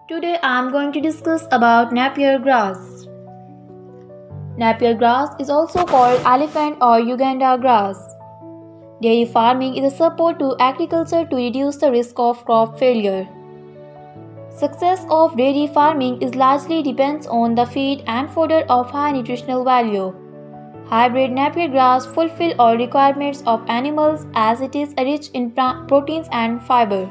Today I am going to discuss about Napier grass. Napier grass is also called elephant or Uganda grass. Dairy farming is a support to agriculture to reduce the risk of crop failure. Success of dairy farming is largely depends on the feed and fodder of high nutritional value. Hybrid Napier grass fulfill all requirements of animals as it is rich in proteins and fiber.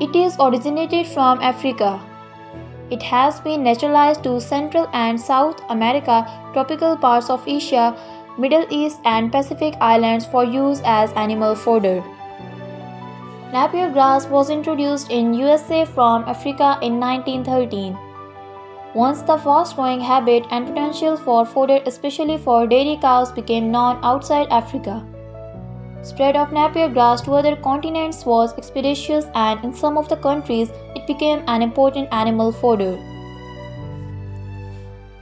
It is originated from Africa. It has been naturalized to Central and South America, tropical parts of Asia, Middle East and Pacific islands for use as animal fodder. Napier grass was introduced in USA from Africa in 1913. Once the fast-growing habit and potential for fodder especially for dairy cows became known outside Africa. Spread of Napier grass to other continents was expeditious and in some of the countries it became an important animal fodder.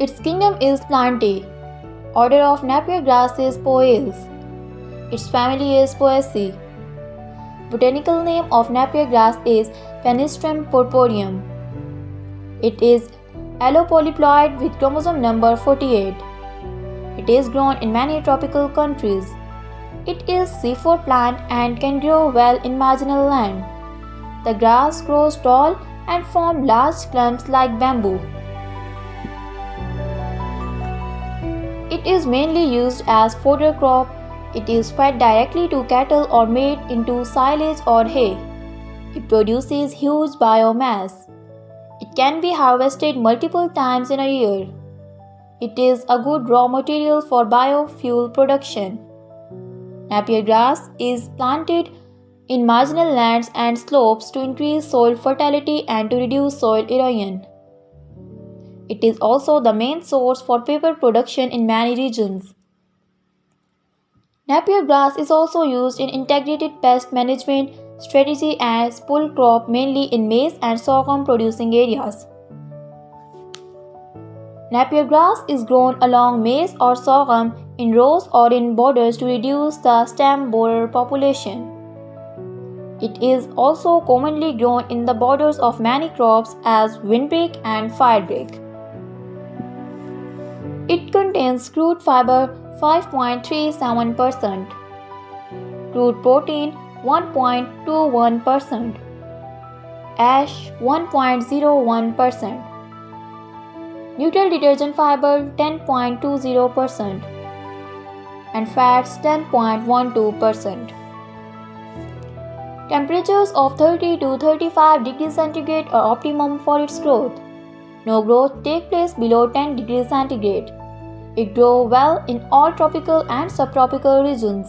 Its kingdom is Plantae. Order of Napier grass is Poales. Its family is Poaceae. Botanical name of Napier grass is Penistrum purpureum. It is allopolyploid with chromosome number 48. It is grown in many tropical countries. It is C4 plant and can grow well in marginal land. The grass grows tall and forms large clumps like bamboo. It is mainly used as fodder crop. It is fed directly to cattle or made into silage or hay. It produces huge biomass. It can be harvested multiple times in a year. It is a good raw material for biofuel production. Napier grass is planted in marginal lands and slopes to increase soil fertility and to reduce soil erosion. It is also the main source for paper production in many regions. Napier grass is also used in integrated pest management strategy as pull crop mainly in maize and sorghum producing areas. Napier grass is grown along maize or sorghum in rows or in borders to reduce the stem borer population. It is also commonly grown in the borders of many crops as windbreak and firebreak. It contains crude fiber 5.37%, crude protein 1.21%, ash 1.01%, neutral detergent fiber 10.20%, and fats 10.12%. Temperatures of 30 to 35 degrees centigrade are optimum for its growth. No growth takes place below 10 degrees centigrade. It grows well in all tropical and subtropical regions.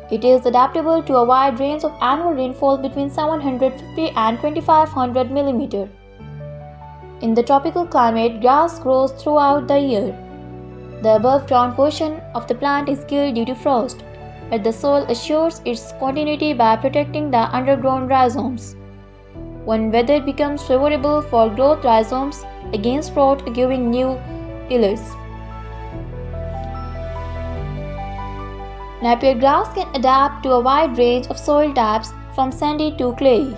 It is adaptable to a wide range of annual rainfall between 750 and 2500 mm. In the tropical climate, grass grows throughout the year. The above ground portion of the plant is killed due to frost, but the soil assures its continuity by protecting the underground rhizomes. When weather becomes favorable for growth rhizomes against sprout giving new tillers. Napier grass can adapt to a wide range of soil types from sandy to clay. It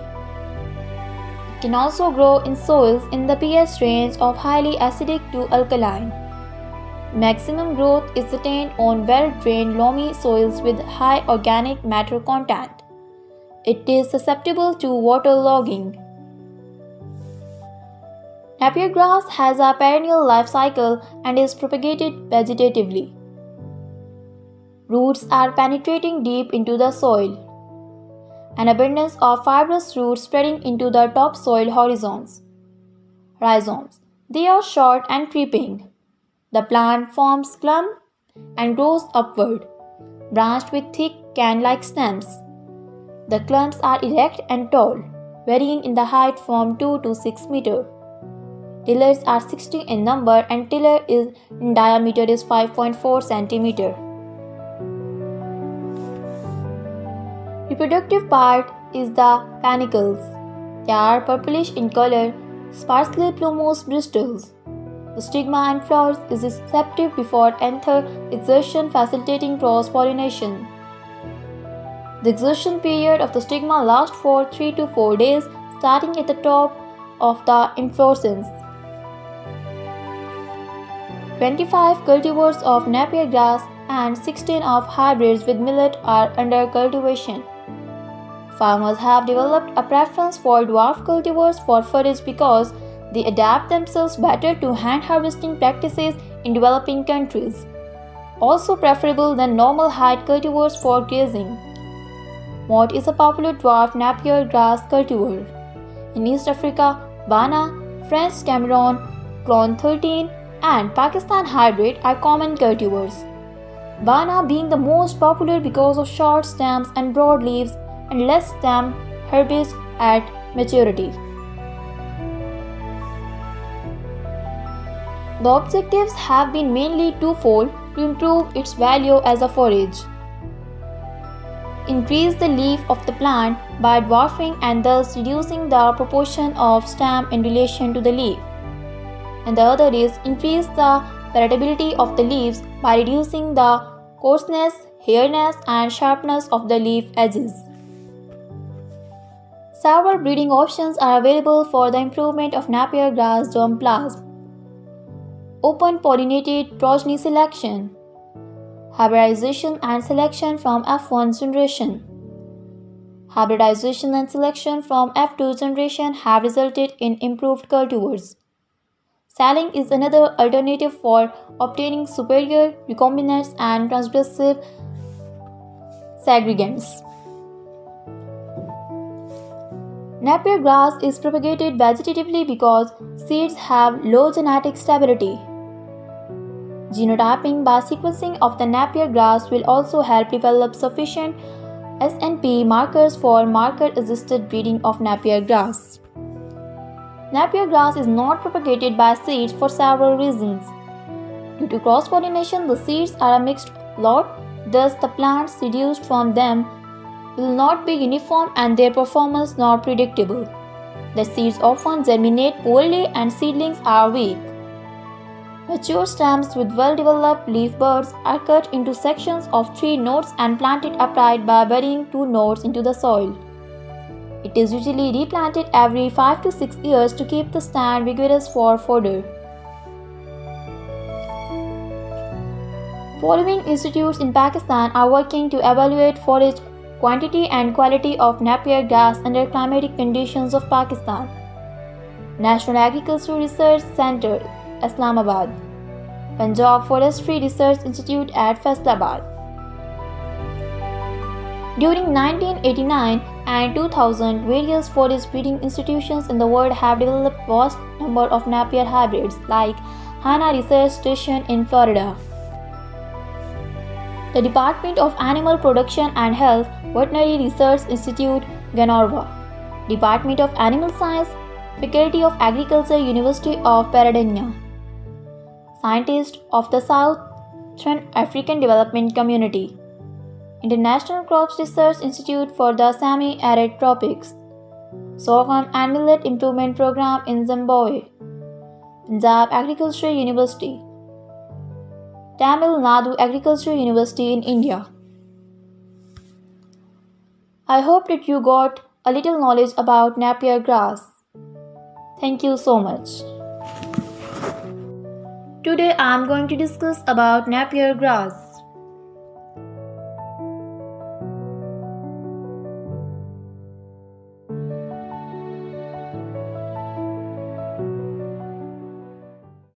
can also grow in soils in the pH range of highly acidic to alkaline. Maximum growth is attained on well-drained loamy soils with high organic matter content. It is susceptible to waterlogging. Napier grass has a perennial life cycle and is propagated vegetatively. Roots are penetrating deep into the soil. An abundance of fibrous roots spreading into the topsoil horizons. Rhizomes. They are short and creeping. The plant forms clump and grows upward, branched with thick can-like stems. The clumps are erect and tall, varying in the height from 2 to 6 meters. Tillers are 60 in number and tiller in diameter is 5.4 centimeter. Reproductive part is the panicles. They are purplish in color, sparsely plumose bristles. The stigma and flowers is receptive before anther exertion facilitating cross-pollination. The exertion period of the stigma lasts for 3 to 4 days, starting at the top of the inflorescence. 25 cultivars of Napier grass and 16 of hybrids with millet are under cultivation. Farmers have developed a preference for dwarf cultivars for forage because they adapt themselves better to hand harvesting practices in developing countries, also preferable than normal height cultivars for grazing. Mort is a popular dwarf Napier grass cultivar. In East Africa, Bana, French Cameroon, Clone 13, and Pakistan hybrid are common cultivars. Bana being the most popular because of short stems and broad leaves and less stem herbage at maturity. The objectives have been mainly twofold to improve its value as a forage. Increase the leaf of the plant by dwarfing and thus reducing the proportion of stem in relation to the leaf. And the other is increase the palatability of the leaves by reducing the coarseness, hairness, and sharpness of the leaf edges. Several breeding options are available for the improvement of Napier grass germplasm. Open pollinated progeny selection, hybridization and selection from F1 generation. Hybridization and selection from F2 generation have resulted in improved cultivars. Saling is another alternative for obtaining superior recombinants and transgressive segregants. Napier grass is propagated vegetatively because seeds have low genetic stability. Genotyping by sequencing of the Napier grass will also help develop sufficient SNP markers for marker-assisted breeding of Napier grass. Napier grass is not propagated by seeds for several reasons. Due to cross-pollination, the seeds are a mixed lot, thus the plants seduced from them will not be uniform and their performance not predictable. The seeds often germinate poorly and seedlings are weak. Mature stems with well-developed leaf buds are cut into sections of 3 nodes and planted upright by burying 2 nodes into the soil. It is usually replanted every 5 to 6 years to keep the stand vigorous for fodder. Following institutes in Pakistan are working to evaluate forage quantity and quality of Napier grass under climatic conditions of Pakistan. National Agricultural Research Centre, Islamabad. Punjab Forestry Research Institute at Faisalabad. During 1989 and 2000, various forage breeding institutions in the world have developed vast number of Napier hybrids, like Hanna Research Station in Florida. The Department of Animal Production and Health, Veterinary Research Institute, Glenorchy. Department of Animal Science, Faculty of Agriculture, University of Peradeniya. Scientist of the Southern African Development Community. International Crops Research Institute for the Semi-Arid Tropics. Sorghum and Millet Improvement Program in Zimbabwe. Punjab Agricultural University. Tamil Nadu Agricultural University in India. I hope that you got a little knowledge about Napier grass. Thank you so much. Today I am going to discuss about Napier grass.